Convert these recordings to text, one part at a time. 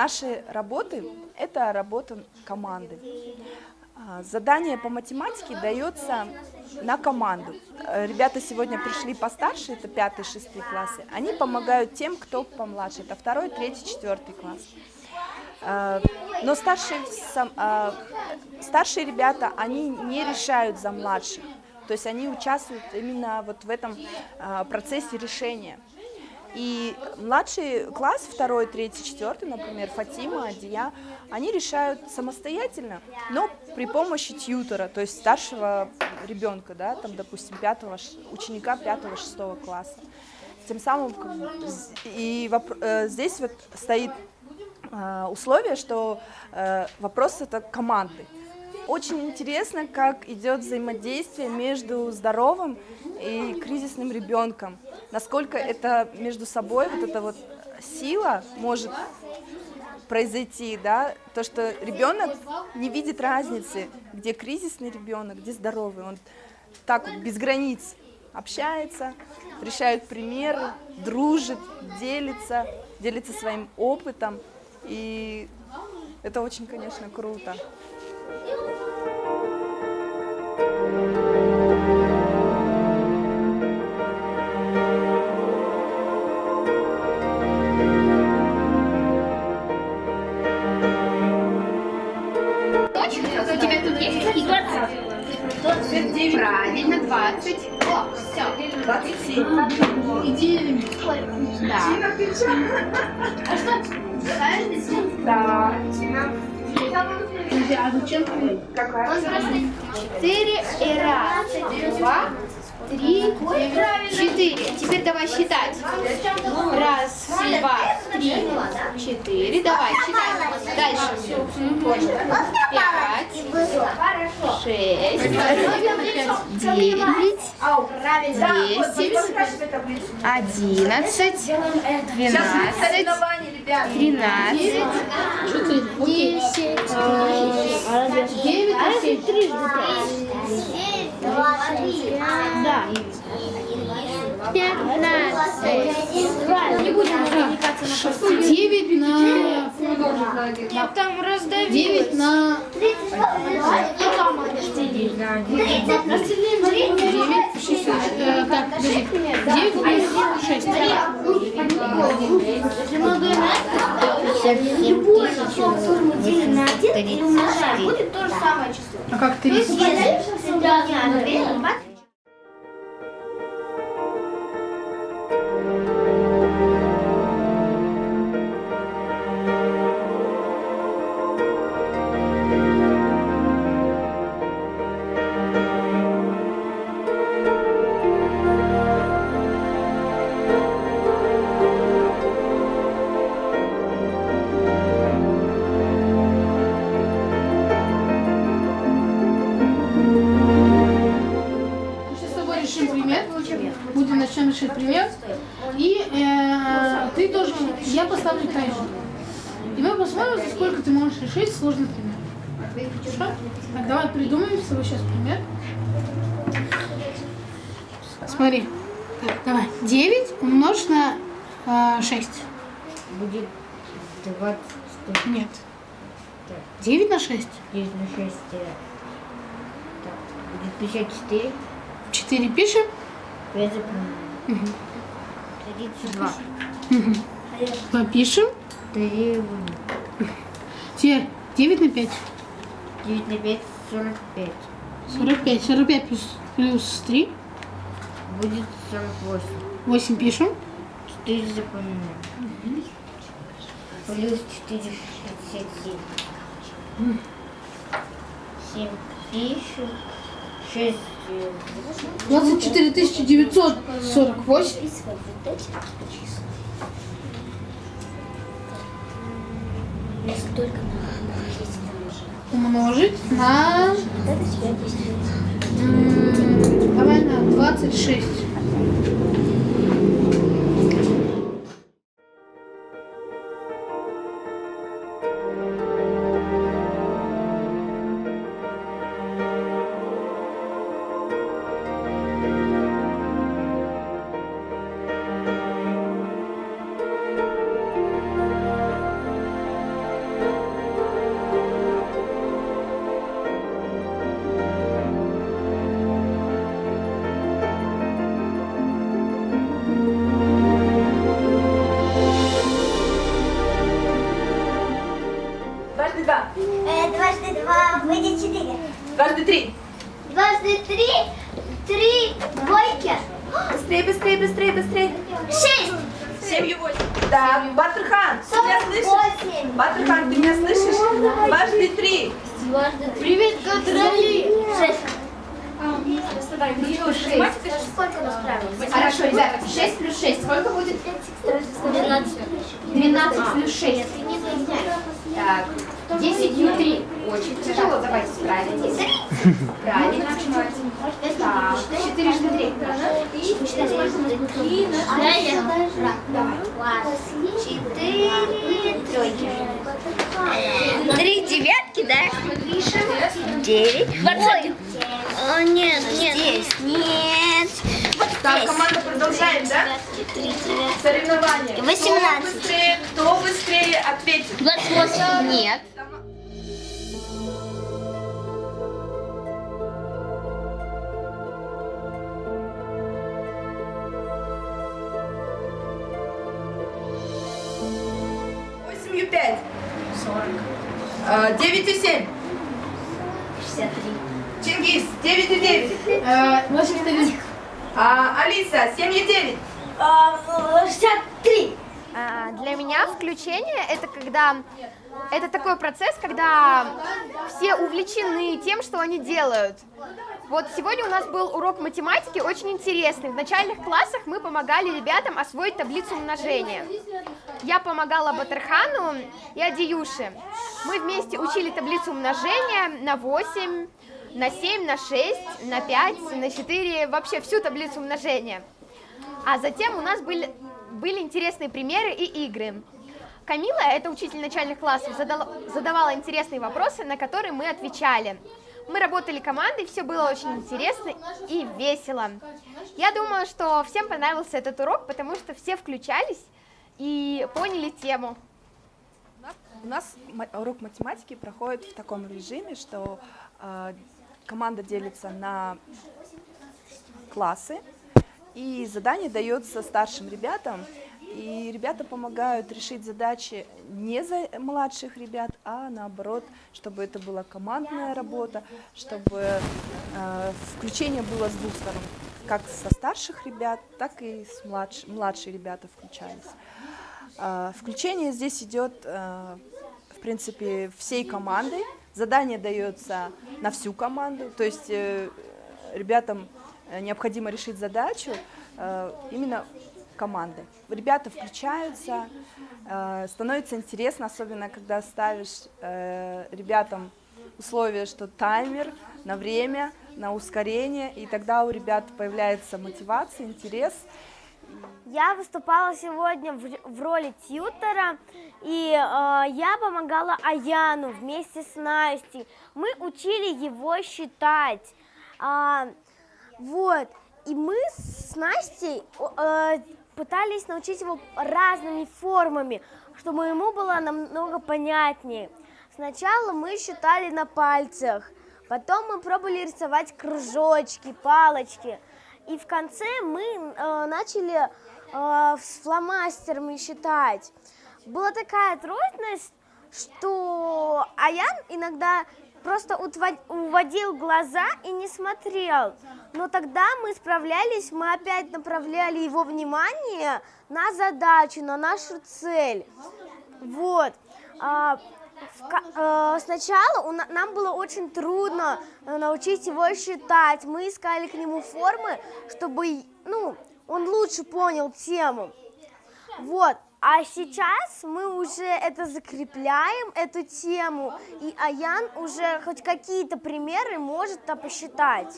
Наши работы – это работа команды. Задание по математике дается на команду. Ребята сегодня пришли постарше, это 5-6 классы. Они помогают тем, кто помладше, это 2, 3, 4 класс. Но старшие ребята, они не решают за младших. То есть они участвуют именно вот в этом процессе решения. И младший класс, 2, 3, 4, например, Фатима, Адия, они решают самостоятельно, но при помощи тьютера, то есть старшего ребенка, да, там, допустим, ученика 5-6 класса. Тем самым здесь вот стоит условие, что вопрос это команды. Очень интересно, как идет взаимодействие между здоровым и кризисным ребенком. Насколько это между собой, вот эта вот сила может произойти, да, то, что ребенок не видит разницы, где кризисный ребенок, где здоровый. Он так вот без границ общается, решает примеры, дружит, делится своим опытом. И это очень, конечно, круто. У тебя тут есть и 20? Правильно, 20. О, все. 27. И 9. Да. А что? Да. А зачем ты? Какая? 4 и раз, 2, 3, 4. Теперь давай считать. Раз, 2, 3, 4. Давай, считай. Дальше. 5, 6, 9, 10, 11, 12, 13, 10, 9, 3, да. 15. Не будем развлекаться на 9 на... Я там раздавил. 9 на... 9, 6. Так, подожди. 9 плюс 6. Будет то же самое число. А как ты? Начнем решить пример. И ты должен, я поставлю таймер. И мы посмотрим, за сколько ты можешь решить сложный пример. Хорошо? Так, давай придумаем с тобой сейчас пример. Смотри. Так, давай. 9 умножь на 6. Будет 20. Нет. 9 на 6. 9 на 6. Так, будет 54. 4 пишем. 5 запомнил. 32. Попишем. 3. Теперь 9 на 5. 9 на 5, 45. 45. 45 плюс 3. Будет 48. 8 пишем. 4 запоминаем. Плюс 4, 57. 7 пишем. 6. 24 948. Умножить на... Давай на 26. Быстрее, быстрее, быстрее, быстрее. 6. 7,8. Так, Батырхан, ты меня слышишь? Батырхан, ты меня слышишь? Дважды 3. Привет, контроли! 6. Сколько у нас правильно? Хорошо, ребята, 6 плюс 6, сколько будет? 12. 12 плюс 6. Так, 10 и 3. Очень тяжело, давайте справитесь. Правильно. Так, 4 × 3. 4 тройки. 3 девятки, да? 9. 20. О, нет, нет. Здесь. Нет. Вот Так, здесь. команда продолжает, да? 3 Соревнования. 18. Кто быстрее ответит? 28. Нет. Восемью 5. 40. 9,7. 63. Чингис, 9,9. 81. Алиса, 7,9. 63. Для меня включение это такой процесс, когда все увлечены тем, что они делают. Вот сегодня у нас был урок математики очень интересный. В начальных классах мы помогали ребятам освоить таблицу умножения. Я помогала Батырхану и Адиюше. Мы вместе учили таблицу умножения на 8, на 7, на 6, на 5, на 4, вообще всю таблицу умножения. А затем у нас были интересные примеры и игры. Камила, это учитель начальных классов, задавала интересные вопросы, на которые мы отвечали. Мы работали командой, все было очень интересно и весело. Я думаю, что всем понравился этот урок, потому что все включались и поняли тему. У нас урок математики проходит в таком режиме, что команда делится на классы, и задание дается старшим ребятам, и ребята помогают решить задачи не за младших ребят, а наоборот, чтобы это была командная работа, чтобы включение было с двух сторон, как со старших ребят, так и с младшие ребята включались. Включение здесь идет, в принципе, всей командой. Задание дается на всю команду, то есть ребятам необходимо решить задачу именно командой. Ребята включаются, становится интересно, особенно когда ставишь ребятам условие, что таймер на время, на ускорение, и тогда у ребят появляется мотивация, интерес. Я выступала сегодня в роли тьютера, и я помогала Аяну вместе с Настей. Мы учили его считать. Вот. И мы с Настей пытались научить его разными формами, чтобы ему было намного понятнее. Сначала мы считали на пальцах, потом мы пробовали рисовать кружочки, палочки. И в конце мы начали с фломастерами считать. Была такая трудность, что Аян иногда просто уводил глаза и не смотрел. Но тогда мы справлялись, мы опять направляли его внимание на задачу, на нашу цель. Вот. Сначала нам было очень трудно научить его считать. Мы искали к нему формы, чтобы он лучше понял тему. Вот. А сейчас мы уже это закрепляем, эту тему, и Аян уже хоть какие-то примеры может посчитать.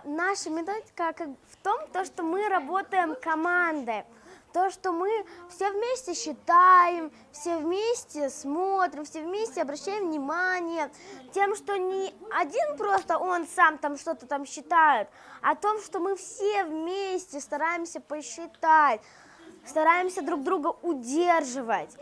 Наша методика в том, что мы работаем командой. То, что мы все вместе считаем, все вместе смотрим, все вместе обращаем внимание тем, что не один просто он сам там что-то там считает, а о том, что мы все вместе стараемся посчитать, стараемся друг друга удерживать.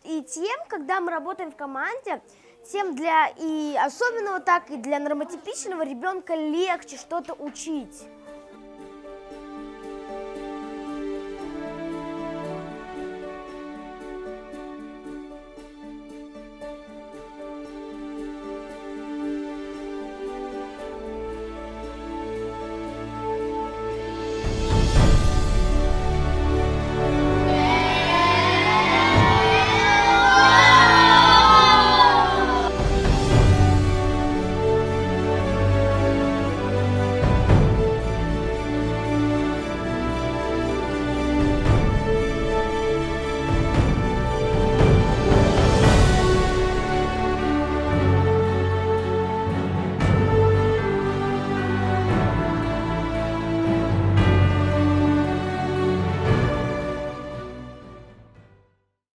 И тем, когда мы работаем в команде, тем и особенно вот так, и для нормотипичного ребенка легче что-то учить.